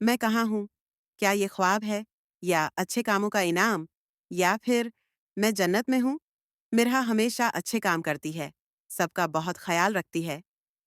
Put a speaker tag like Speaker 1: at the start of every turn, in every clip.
Speaker 1: मैं कहाँ हूँ? क्या ये ख्वाब है या अच्छे कामों का इनाम या फिर मैं जन्नत में हूँ? मिरहा हमेशा अच्छे काम करती है, सबका बहुत ख्याल रखती है।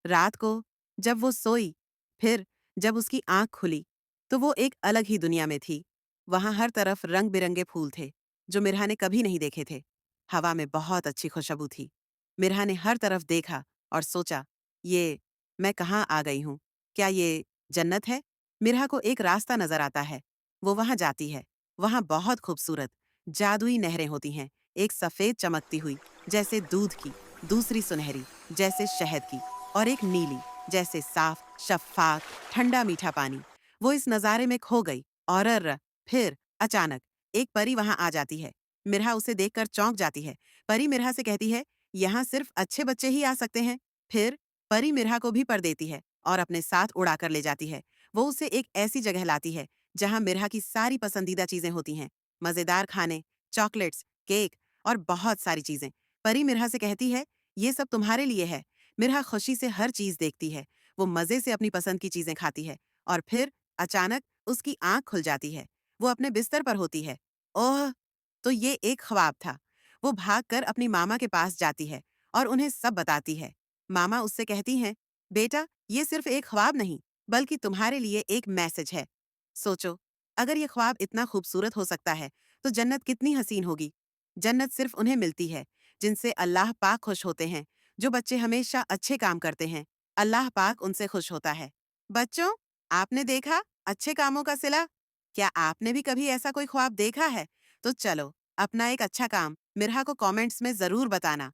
Speaker 1: रात को जब वो सोई, फिर जब उसकी आंख खुली, तो वो एक अलग ही दुनिया में थी। वहां हर तरफ रंग बिरंगे फूल थे, जो मिरहा ने कभी नहीं देखे थे। हवा में बहुत अच्छी खुशबू थी। मिरहा ने हर तरफ देखा और सोचा, ये मैं कहाँ आ गई हूँ? क्या ये जन्नत है? मिरहा को एक रास्ता नजर आता है। वो वहां जाती है। वहां बहुत खूबसूरत जादुई नहरें होती हैं, एक सफेद चमकती हुई जैसे दूध की, दूसरी सुनहरी जैसे शहद की, और एक नीली जैसे साफ शफाफ ठंडा मीठा पानी। वो इस नजारे में खो गई और फिर अचानक एक परी वहां आ जाती है। मिरहा उसे देखकर चौंक जाती है। परी मिरहा से कहती है, यहाँ सिर्फ अच्छे बच्चे ही आ सकते हैं। फिर परी मिरहा को भी पर देती है और अपने साथ उड़ाकर ले जाती है। वो उसे एक ऐसी जगह लाती है जहां मिरहा की सारी पसंदीदा चीजें होती हैं, मजेदार खाने, चॉकलेट्स, केक और बहुत सारी चीजें। परी मिरहा से कहती है, ये सब तुम्हारे लिए है। मिरहा खुशी से हर चीज देखती है। वो मजे से अपनी पसंद की चीजें खाती है और फिर अचानक उसकी आंख खुल जाती है। वो अपने बिस्तर पर होती है। ओह, तो ये एक ख्वाब था। वो भागकर अपनी मामा के पास जाती है और उन्हें सब बताती है। मामा उससे कहती हैं, बेटा, ये सिर्फ एक ख्वाब नहीं, बल्कि तुम्हारे लिए एक मैसेज है। सोचो, अगर ये ख्वाब इतना खूबसूरत हो सकता है, तो जन्नत कितनी हसीन होगी। जन्नत सिर्फ उन्हें मिलती है जिनसे अल्लाह पाक खुश होते हैं। जो बच्चे हमेशा अच्छे काम करते हैं, अल्लाह पाक उनसे खुश होता है। बच्चों, आपने देखा अच्छे कामों का सिला? क्या आपने भी कभी ऐसा कोई ख्वाब देखा है? तो चलो, अपना एक अच्छा काम मिरहा को कमेंट्स में जरूर बताना।